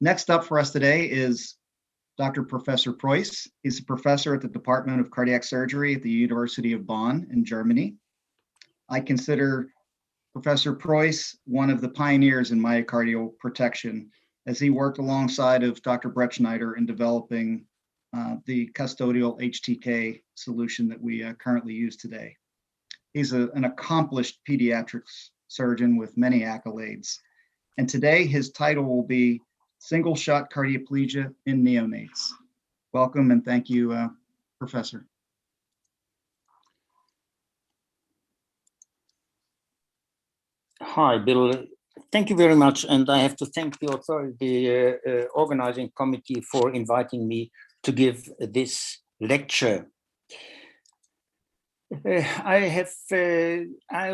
Next up for us today is Dr. Professor Preusse. He's a professor at the Department of Cardiac Surgery at the University of Bonn in Germany. I consider Professor Preusse one of the pioneers in myocardial protection, as he worked alongside of Dr. Bretschneider in developing the custodial HTK solution that we currently use today. He's an accomplished pediatrics surgeon with many accolades. And today his title will be Single Shot Cardioplegia in Neonates. Welcome and thank you, Professor. Hi, Bill. Thank you very much. And I have to thank the organizing committee for inviting me to give this lecture. I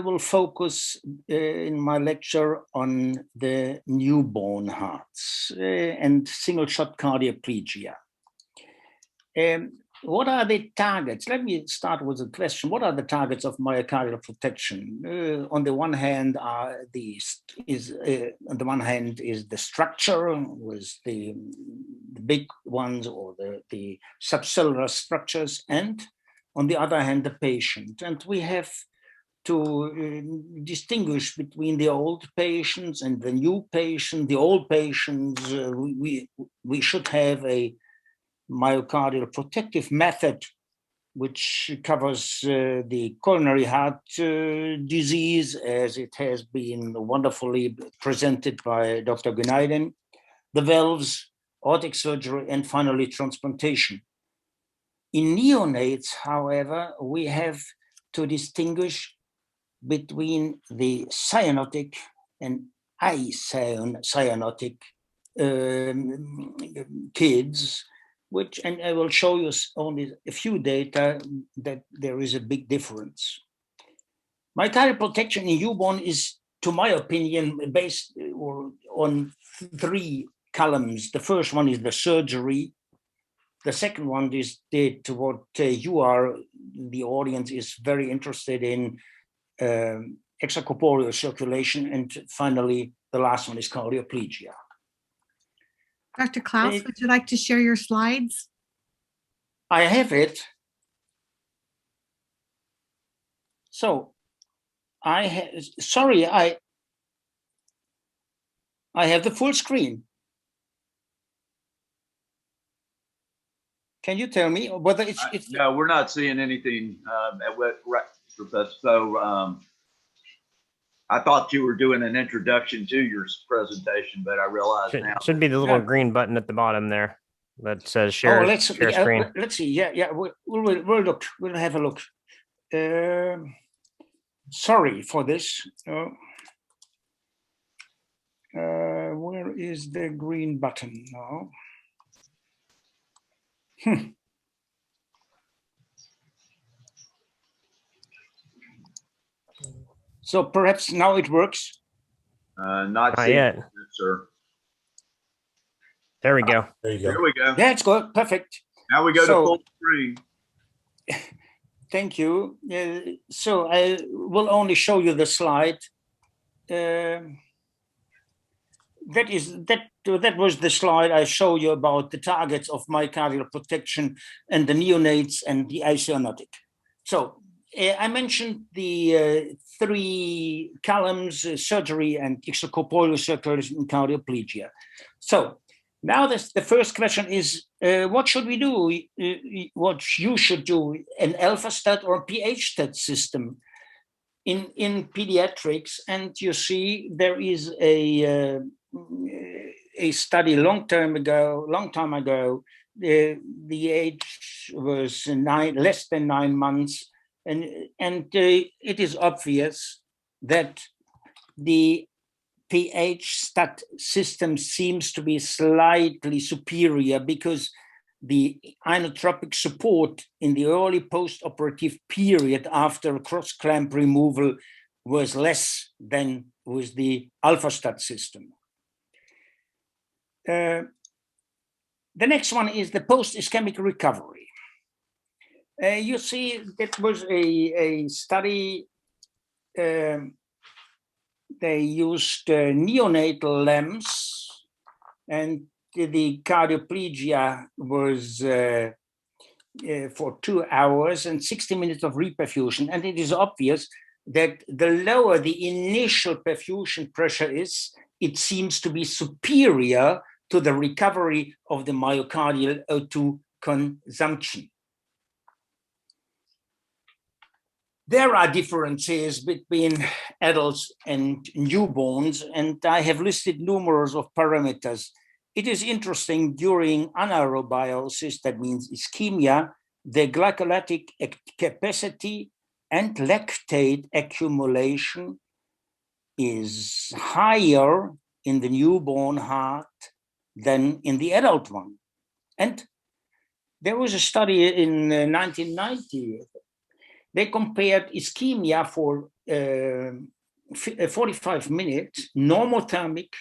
will focus in my lecture on the newborn hearts and single shot cardioplegia. What are the targets? Let me start with a question. What are the targets of myocardial protection? On the one hand, is the structure with the big ones or the subcellular structures, and on the other hand, the patient. And we have to distinguish between the old patients and the new patient. The old patients, we should have a myocardial protective method, which covers the coronary heart disease, as it has been wonderfully presented by Dr. Juergen, the valves, aortic surgery, and finally transplantation. In neonates, however, we have to distinguish between the cyanotic and acyanotic kids, and I will show you only a few data that there is a big difference. Myocardial protection in newborn is, to my opinion, based on three columns. The first one is the surgery. The second one is what you are, the audience is very interested in, extracorporeal circulation. And finally, the last one is cardioplegia. Dr. Claus, would you like to share your slides? I have it. So I have the full screen. Can you tell me whether it's no, we're not seeing anything Professor. So I thought you were doing an introduction to your presentation, but I realized now should be the little green button at the bottom there that says share, share screen. Let's see. Yeah. We'll look. We'll have a look. Sorry for this. Where is the green button now? So perhaps now it works. Not yet, sir. There we go. There you go. There we go. Yeah, it's good. Perfect. Now we go to full screen. Thank you. So I will only show you the slide. That was the slide I showed you about the targets of myocardial protection and the neonates and the acyanotic. So I mentioned the three columns, surgery and extracorporeal circulation and cardioplegia. So now the first question is, what should we do? What you should do, an alpha stat or a pH stat system in pediatrics? And you see there is a study long time ago. The age was less than 9 months. And it is obvious that the pH stat system seems to be slightly superior because the inotropic support in the early post-operative period after cross-clamp removal was less than with the alpha stat system. The next one is the post-ischemic recovery. You see, it was a study. They used neonatal lamps, and the cardioplegia was for 2 hours and 60 minutes of reperfusion. And it is obvious that the lower the initial perfusion pressure is, it seems to be superior to the recovery of the myocardial O2 consumption. There are differences between adults and newborns, and I have listed numerous of parameters. It is interesting, during anaerobiosis, that means ischemia, the glycolytic capacity and lactate accumulation is higher in the newborn heart than in the adult one. And there was a study in 1990. They compared ischemia for 45 minutes, normothermic,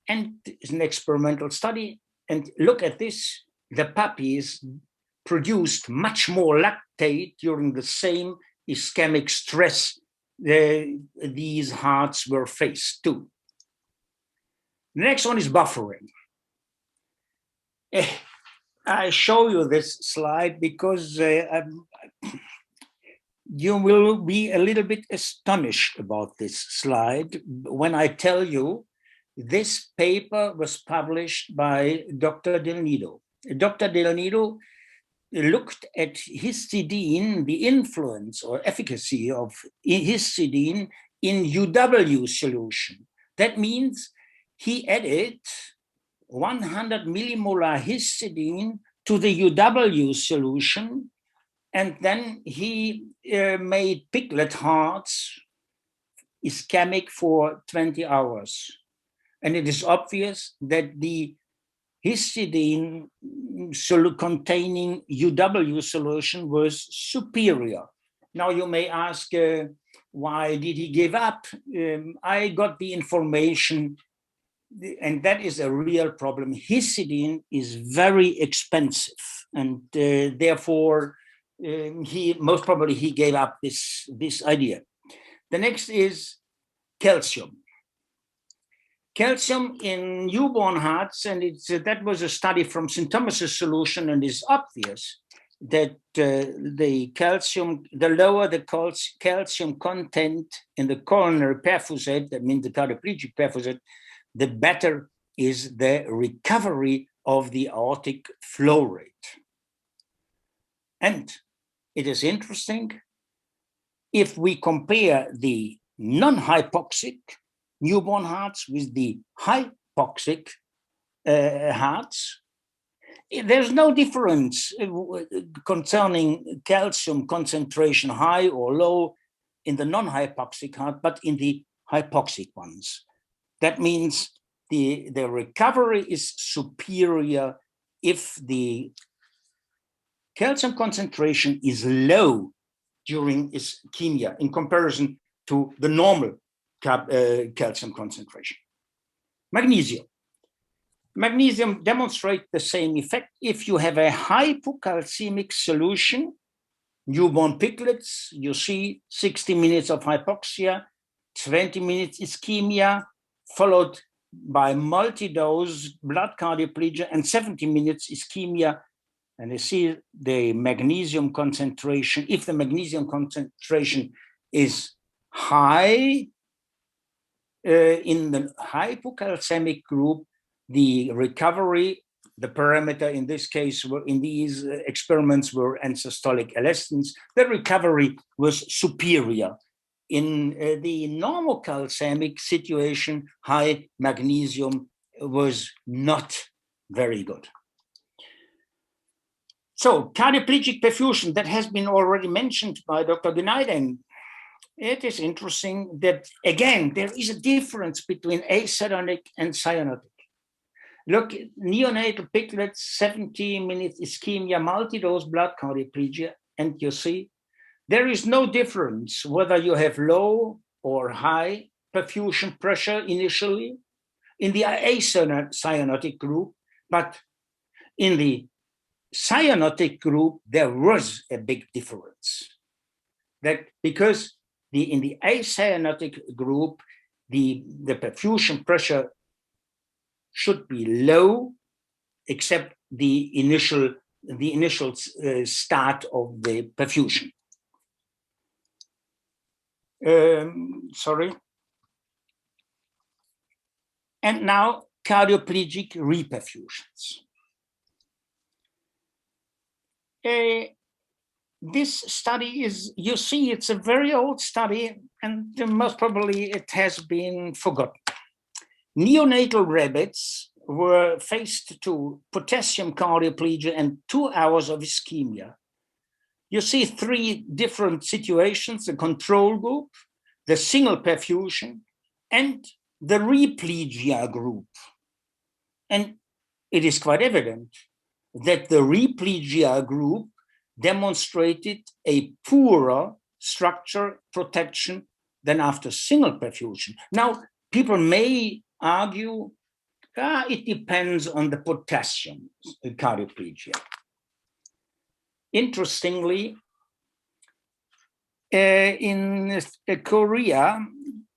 and it's an experimental study. And look at this, the puppies produced much more lactate during the same ischemic stress these hearts were faced to. The next one is buffering. I show you this slide because you will be a little bit astonished about this slide when I tell you this paper was published by Dr. Del Nido. Dr. Del Nido looked at histidine, the influence or efficacy of histidine in UW solution. That means he added 100 millimolar histidine to the UW solution, and then he made piglet hearts ischemic for 20 hours. And it is obvious that the histidine containing UW solution was superior. Now you may ask, why did he give up? I got the information, and that is a real problem. Histidine is very expensive, and therefore he most probably he gave up this idea. The next is calcium. Calcium in newborn hearts, and that was a study from St. Thomas's solution, and it's obvious that the lower the calcium content in the coronary perfusate, that means the cardioplegic perfusate, the better is the recovery of the aortic flow rate. And it is interesting, if we compare the non-hypoxic newborn hearts with the hypoxic hearts, there's no difference concerning calcium concentration high or low in the non-hypoxic heart, but in the hypoxic ones. That means the recovery is superior if the calcium concentration is low during ischemia in comparison to the normal calcium concentration. Magnesium. Magnesium demonstrates the same effect. If you have a hypocalcemic solution, newborn piglets, you see 60 minutes of hypoxia, 20 minutes ischemia, followed by multi-dose blood cardioplegia, and 70 minutes ischemia. And you see the magnesium concentration. If the magnesium concentration is high, in the hypocalcemic group, the recovery, the parameter in this case, in these experiments were end-systolic elastance. The recovery was superior. In the normal calcemic situation, high magnesium was not very good. So cardioplegic perfusion, that has been already mentioned by Dr. Gneiden. It is interesting that, again, there is a difference between acyanotic and cyanotic. Look, neonatal piglets, 70 minutes ischemia, multi-dose blood cardioplegia, and you see there is no difference whether you have low or high perfusion pressure initially in the acyanotic group, but in the cyanotic group, there was a big difference. That because in the acyanotic group, the perfusion pressure should be low except the initial start of the perfusion. Sorry. And now cardioplegic reperfusions. This study is, you see, it's a very old study, and most probably it has been forgotten. Neonatal rabbits were faced to potassium cardioplegia and 2 hours of ischemia. You see 3 different situations: the control group, the single perfusion, and the replegia group. And it is quite evident that the replegia group demonstrated a poorer structure protection than after single perfusion. Now, people may argue, it depends on the potassium cardioplegia. Interestingly, in Korea,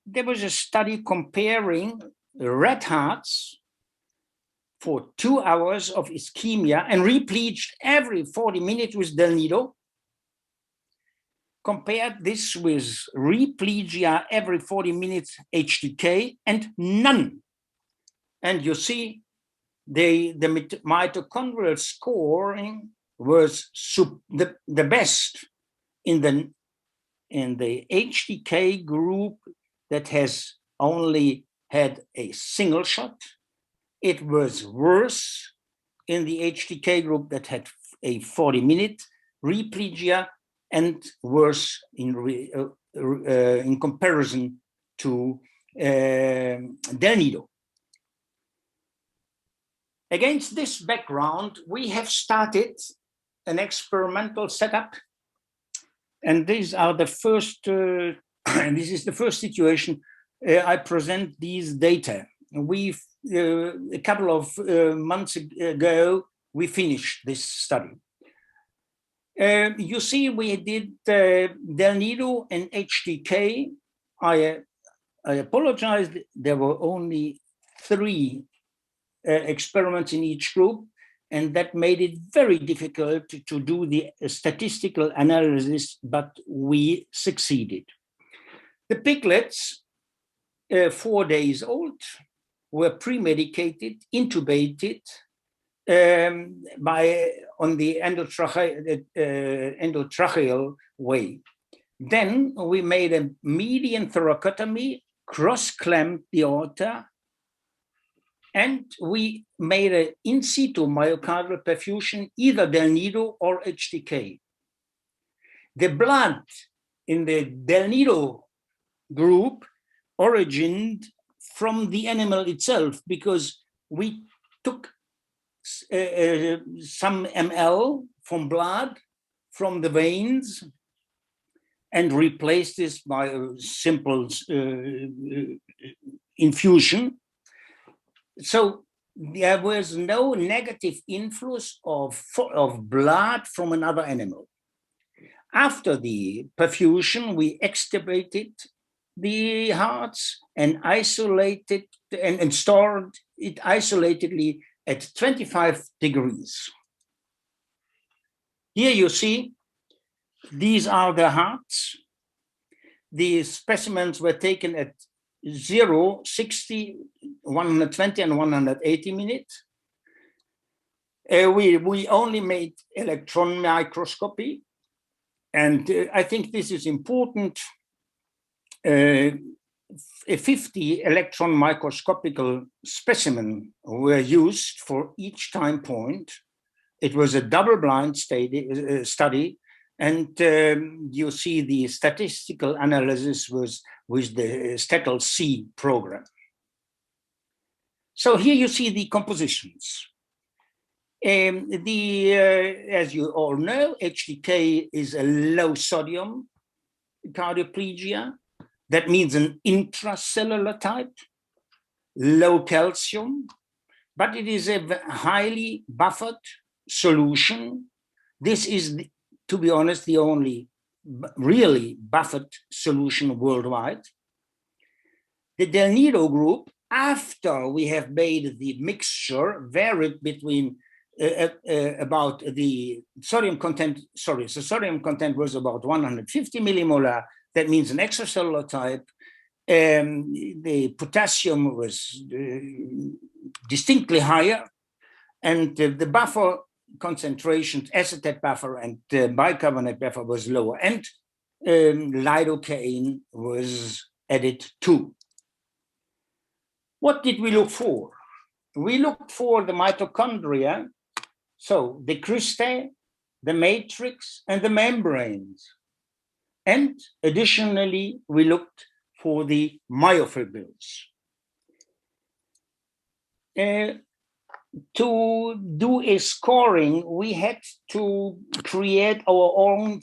there was a study comparing rat hearts for 2 hours of ischemia and repleged every 40 minutes with Del Nido. Compared this with replegia every 40 minutes HTK and none. And you see the mitochondrial scoring was the best in the HTK group that has only had a single shot. It was worse in the HTK group that had a 40-minute replegia, and worse in comparison to Del Nido. Against this background, we have started an experimental setup, and these are the first. This is the first situation I present these data. We've a couple of months ago we finished this study. You see, we did Del Nido and HTK. I apologize, there were only 3 experiments in each group, and that made it very difficult to do the statistical analysis, but we succeeded. The piglets, 4 days old, were pre-medicated, intubated on the endotracheal way. Then we made a median thoracotomy, cross-clamped the aorta, and we made an in situ myocardial perfusion, either Del Nido or HTK. The blood in the Del Nido group origined from the animal itself, because we took some ml from blood from the veins and replaced this by a simple infusion. So there was no negative influence of blood from another animal. After the perfusion, we extubated the hearts and isolated and stored it isolatedly at 25 degrees. Here you see, these are the hearts. The specimens were taken at 0, 60, 120, and 180 minutes. We only made electron microscopy. And I think this is important. 50 electron microscopical specimen were used for each time point. It was a double-blind study, and you see the statistical analysis was with the Statel-C program. So here you see the compositions. As you all know, HTK is a low sodium cardioplegia. That means an intracellular type, low calcium, but it is a highly buffered solution. This is, to be honest, the only really buffered solution worldwide. The Del Nido group after we have made the mixture, varied between about the sodium content, the sodium content was about 150 millimolar, that means an extracellular type. The potassium was distinctly higher, and the buffer concentrations, acetate buffer and bicarbonate buffer was lower, and lidocaine was added too. What did we look for? We looked for the mitochondria, so the cristae, the matrix, and the membranes. And additionally, we looked for the myofibrils. To do a scoring, we had to create our own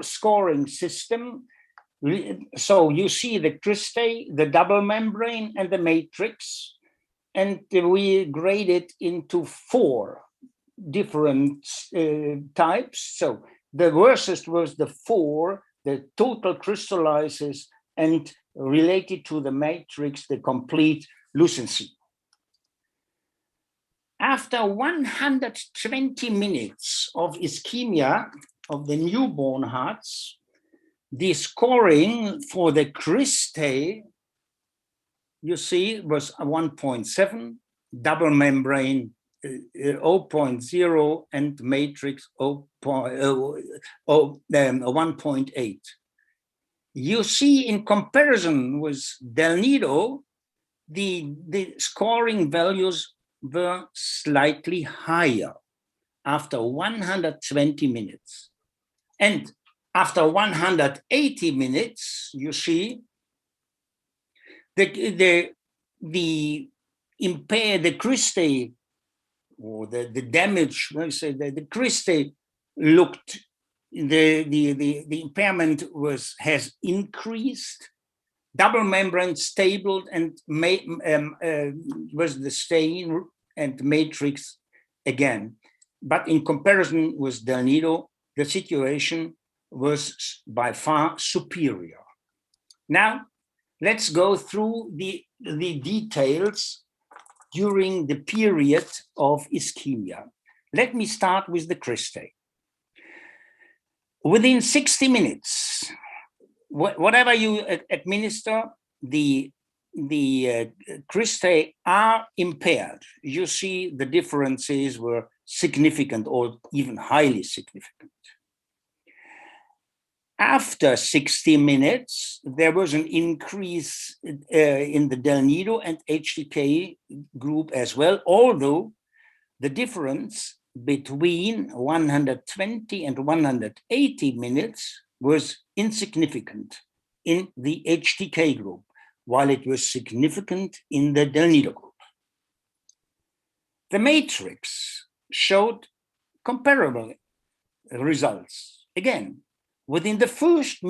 scoring system. So you see the cristae, the double membrane, and the matrix, and we graded into 4 different types. So the worst was the 4, the total crystallizes, and related to the matrix, the complete lucency. After 120 minutes of ischemia of the newborn hearts, the scoring for the cristae, you see, was 1.7, double membrane 0.0, and matrix 1.8. You see, in comparison with Del Nido, the scoring values were slightly higher after 120 minutes. And after 180 minutes, you see, the cristae, or the damage, let's say the cristae looked, the impairment has increased, double membrane stable, and was the stain and matrix again. But in comparison with Del Nido, the situation was by far superior. Now, let's go through the details during the period of ischemia. Let me start with the cristae. Within 60 minutes, whatever you administer, the cristae are impaired. You see the differences were significant or even highly significant. After 60 minutes, there was an increase in the Del Nido and HTK group as well, although the difference between 120 and 180 minutes was insignificant in the HTK group, while it was significant in the Del Nido group. The matrix showed comparable results. Again, within the first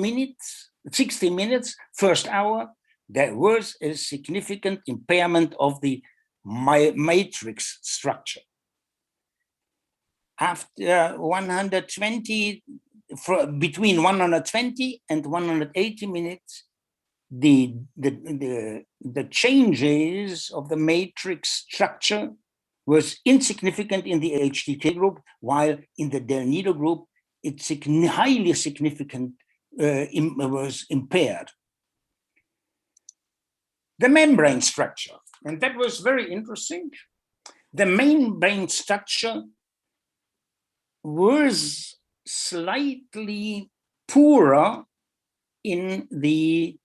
60 minutes, first hour, there was a significant impairment of the matrix structure. After 120, between 120 and 180 minutes, the changes of the matrix structure was insignificant in the HTK group, while in the Del Nido group, it's highly significant, was impaired. The membrane structure, and that was very interesting. The membrane structure was slightly poorer in the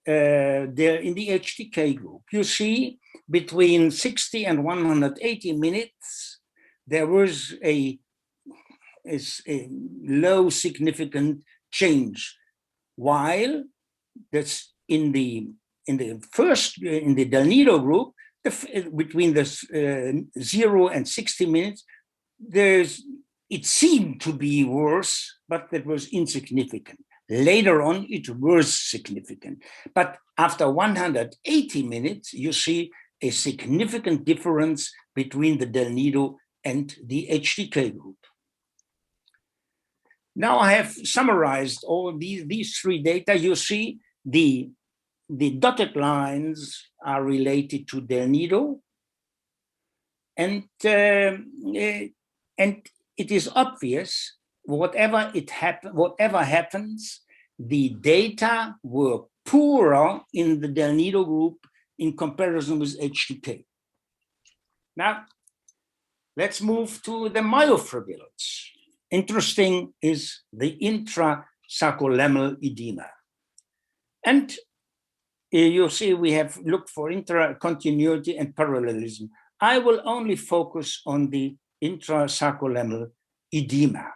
HTK group. You see, between 60 and 180 minutes, there was a low significant change, while that's in the Del Nido group, between the 0 and 60 minutes, it seemed to be worse, but that was insignificant. Later on, it was significant. But after 180 minutes, you see a significant difference between the Del Nido and the HTK group. Now I have summarized all these 3 data. You see the the dotted lines are related to Del Nido, and it is obvious whatever happens, the data were poorer in the Del Nido group in comparison with HTK. Now, let's move to the myofibrilles. Interesting is the intrasarcolemmal edema. And you see we have looked for intercontinuity and parallelism. I will only focus on the intrasarcolemmal edema.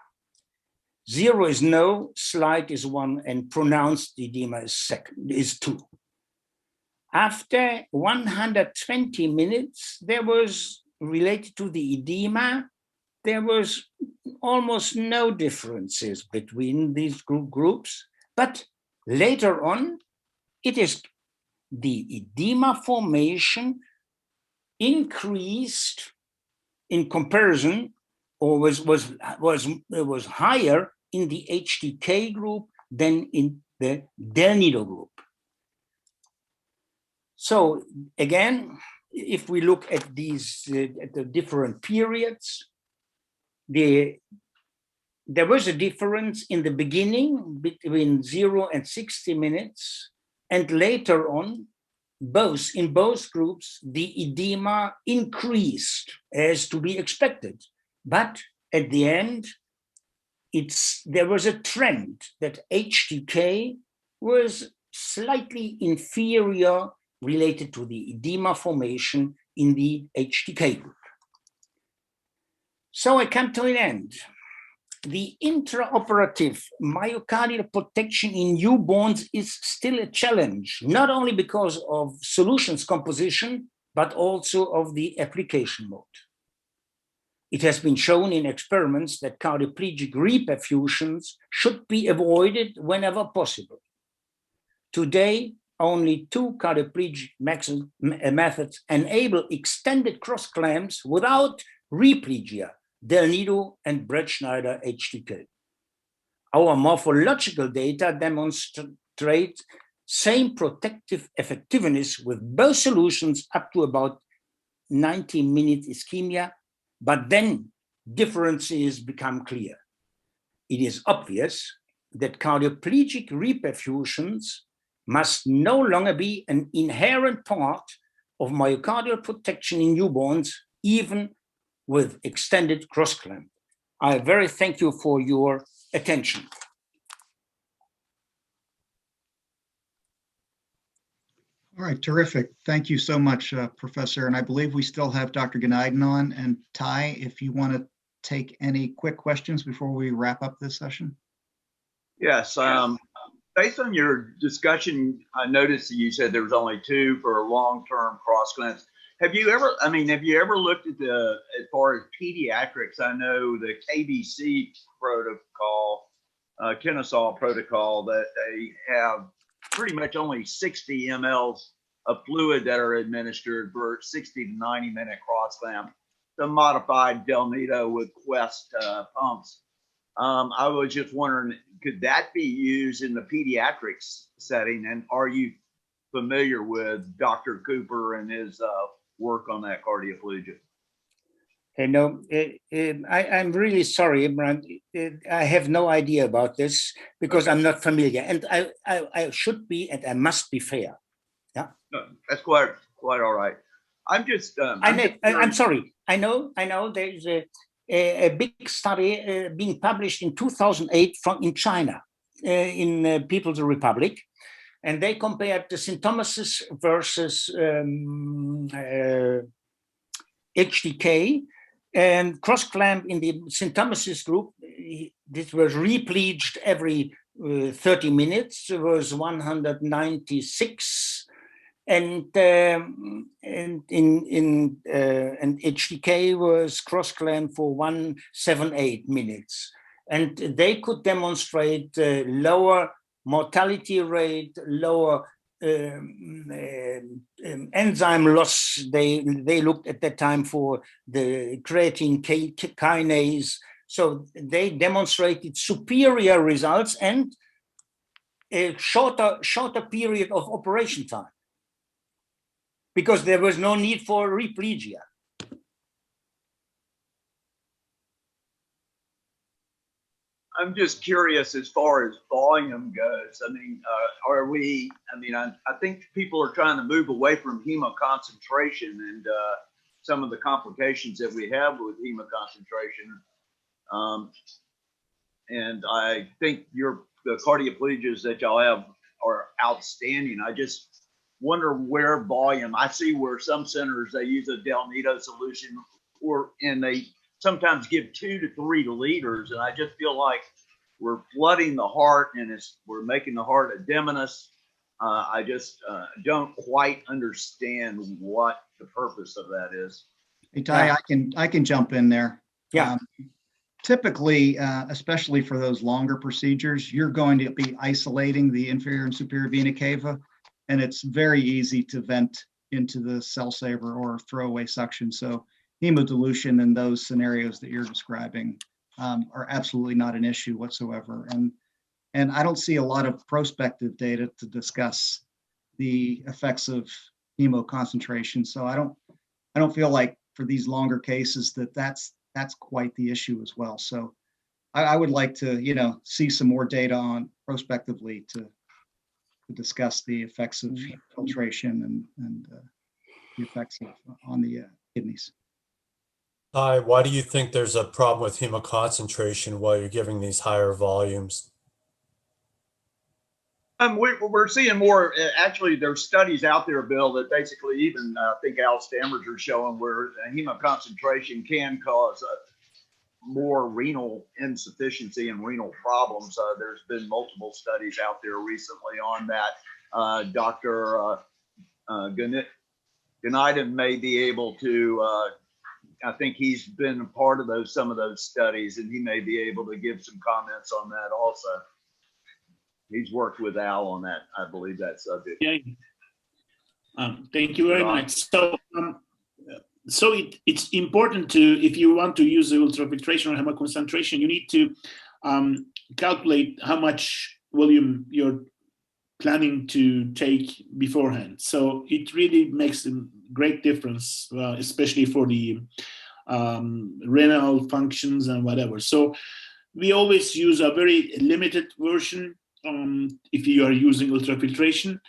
0 is no, slight is 1, and pronounced edema is 2. After 120 minutes, there was, related to the edema, there was almost no differences between these groups, but later on, it is the edema formation increased in comparison, or was higher in the HTK group than in the Del Nido group. So again, if we look at these at the different periods, there was a difference in the beginning between 0 and 60 minutes, and later on, in both groups, the edema increased as to be expected. But at the end, there was a trend that HTK was slightly inferior related to the edema formation in the HTK group. So I come to an end. The intraoperative myocardial protection in newborns is still a challenge, not only because of solutions composition, but also of the application mode. It has been shown in experiments that cardioplegic reperfusions should be avoided whenever possible. Today, only 2 cardioplegic methods enable extended cross clamps without replegia: Del Nido and Brettschneider HTK. Our morphological data demonstrate same protective effectiveness with both solutions up to about 90-minute ischemia, but then differences become clear. It is obvious that cardioplegic reperfusions must no longer be an inherent part of myocardial protection in newborns, even with extended cross clamp. I very thank you for your attention. All right, terrific. Thank you so much, Professor. And I believe we still have Dr. Gneiden on. And Ty, if you want to take any quick questions before we wrap up this session. Yes. Based on your discussion, I noticed that you said there was only 2 for long-term cross clamps. Have you ever looked at as far as pediatrics? I know the KBC protocol, Kennesaw protocol, that they have pretty much only 60 mLs of fluid that are administered for 60 to 90-minute cross clamp. The modified Del Nido with Quest pumps. I was just wondering, could that be used in the pediatrics setting? And are you familiar with Dr. Cooper and his work on that cardioplegia? No, I'm really sorry, Brand. I have no idea about this because I'm not familiar, and I should be, and I must be fair. Yeah, no, that's quite all right. I'm just. I'm sorry. I know. There is a big study being published in 2008 in China, in People's Republic, and they compared the symptomasis versus HTK. And cross clamp in the symptomasis group, this was repleged every 30 minutes. It was 196, and HTK was cross clamp for 178 minutes, and they could demonstrate lower mortality rate, lower enzyme loss. They looked at that time for the creatine kinase. So they demonstrated superior results, and a shorter period of operation time because there was no need for replegia. I'm just curious as far as volume goes. I mean, I think people are trying to move away from hemoconcentration and some of the complications that we have with hemoconcentration. And I think the cardioplegias that y'all have are outstanding. I just wonder where volume. I see where some centers, they use a Del Nido solution and they sometimes give 2 to 3 liters. And I just feel like we're flooding the heart and we're making the heart edematous. I just don't quite understand what the purpose of that is. Hey, Ty, I can jump in there. Yeah. Typically, especially for those longer procedures, you're going to be isolating the inferior and superior vena cava, and it's very easy to vent into the cell saver or throwaway suction. So hemodilution in those scenarios that you're describing are absolutely not an issue whatsoever. And I don't see a lot of prospective data to discuss the effects of hemoconcentration. So I don't feel like for these longer cases that's quite the issue as well. So I would like to, see some more data on prospectively to discuss the effects of filtration and the effects on the kidneys. Hi, why do you think there's a problem with hemoconcentration while you're giving these higher volumes? We're seeing more. Actually, there's studies out there, Bill, that basically even I think Al Stammers are showing where hemoconcentration can cause more renal insufficiency and renal problems. There's been multiple studies out there recently on that. Dr. Guniden may be able to. I think he's been a part of some of those studies, and he may be able to give some comments on that also. He's worked with Al on that, I believe, that subject. Yeah. Thank you very much. So it's important to, if you want to use the ultrafiltration or hemoconcentration, you need to calculate how much volume you're planning to take beforehand. So it really makes a great difference, especially for the renal functions and whatever. So we always use a very limited version if you are using ultrafiltration,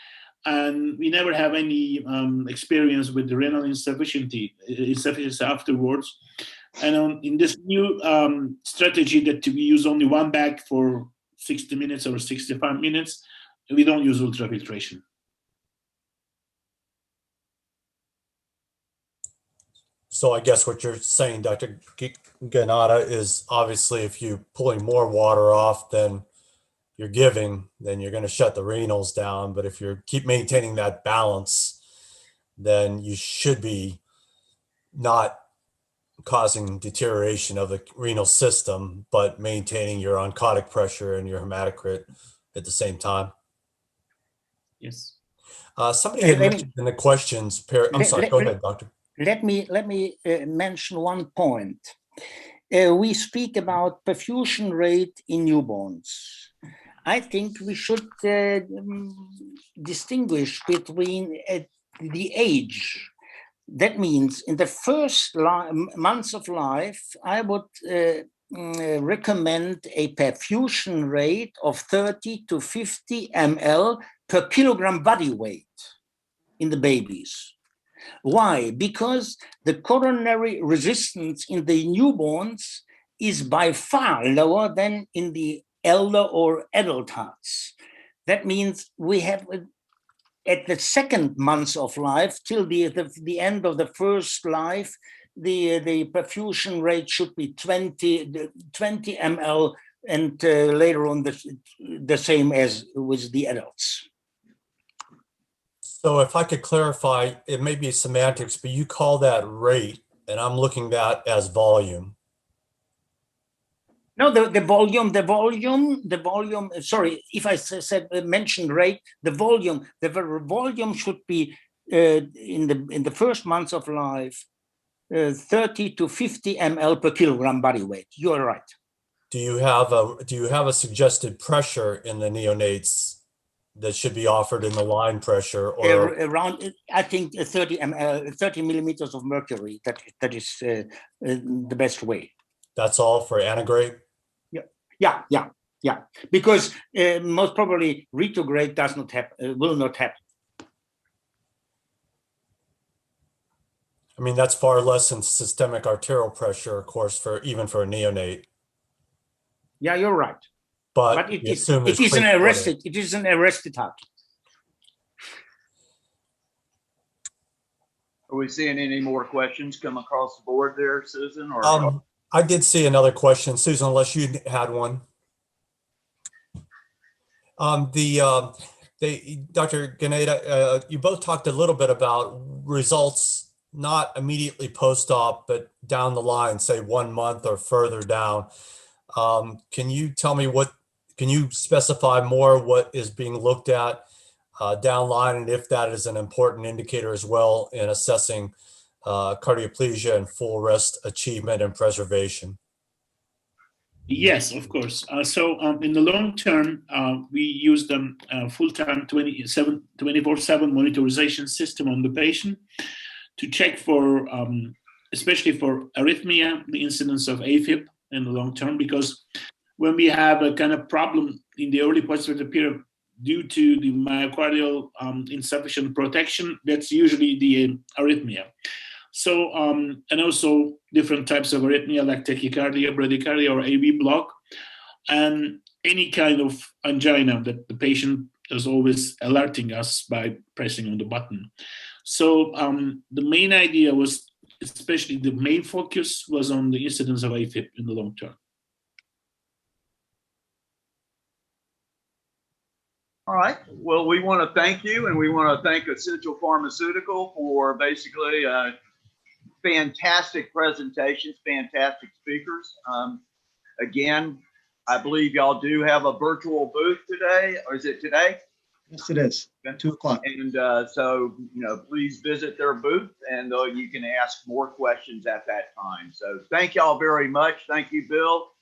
and we never have any experience with the renal insufficiency afterwards. And in this new strategy that we use only one bag for 60 minutes or 65 minutes, we don't use ultrafiltration. So I guess what you're saying, Dr. Ganata, is obviously if you're pulling more water off than you're giving, then you're going to shut the renals down. But if you keep maintaining that balance, then you should be not causing deterioration of the renal system, but maintaining your oncotic pressure and your hematocrit at the same time. Yes. Somebody had mentioned in the questions. I'm sorry. Go ahead, doctor. Let me mention one point. We speak about perfusion rate in newborns. I think we should distinguish between the age. That means in the first months of life, I would recommend a perfusion rate of 30 to 50 ml per kilogram body weight in the babies. Why? Because the coronary resistance in the newborns is by far lower than in the elder or adult hearts. That means we have at the second month of life till the end of the first life, the perfusion rate should be 20 ml, and later on the same as with the adults. So if I could clarify, it may be semantics, but you call that rate, and I'm looking at as volume. No, the volume, sorry, if I mentioned rate, the volume should be in the first months of life, 30 to 50 ml per kilogram body weight. You're right. Do you have a suggested pressure in the neonates that should be offered in the line pressure, or around, I think 30 millimeters of mercury. That is the best way. that's all for antigrade? Yeah. Because most probably retrograde does not happen, will not happen. I mean, that's far less than systemic arterial pressure, of course, even for a neonate. Yeah, you're right. But it is an arrested heart. Are we seeing any more questions come across the board there, Susan? Or I did see another question, Susan, unless you had one. Dr. Ganeda, you both talked a little bit about results not immediately post-op, but down the line, say 1 month or further down. Can you tell me can you specify more what is being looked at downline, and if that is an important indicator as well in assessing cardioplegia and full rest achievement and preservation? Yes, of course. In the long term, we use the full-time 24/7 monitorization system on the patient to check for, especially for arrhythmia, the incidence of AFib in the long term, because when we have a kind of problem in the early postoperative period due to the myocardial insufficient protection, that's usually the arrhythmia. So, and also different types of arrhythmia like tachycardia, bradycardia, or AV block, and any kind of angina that the patient is always alerting us by pressing on the button. So the main idea was, especially the main focus was on the incidence of AFib in the long term. all right. Well, we want to thank you, and we want to thank Essential Pharmaceutical for basically fantastic presentations, fantastic speakers. Again, I believe y'all do have a virtual booth today, or is it today? Yes, it is. 2 o'clock. And so, please visit their booth, and you can ask more questions at that time. So thank y'all very much. Thank you, Bill.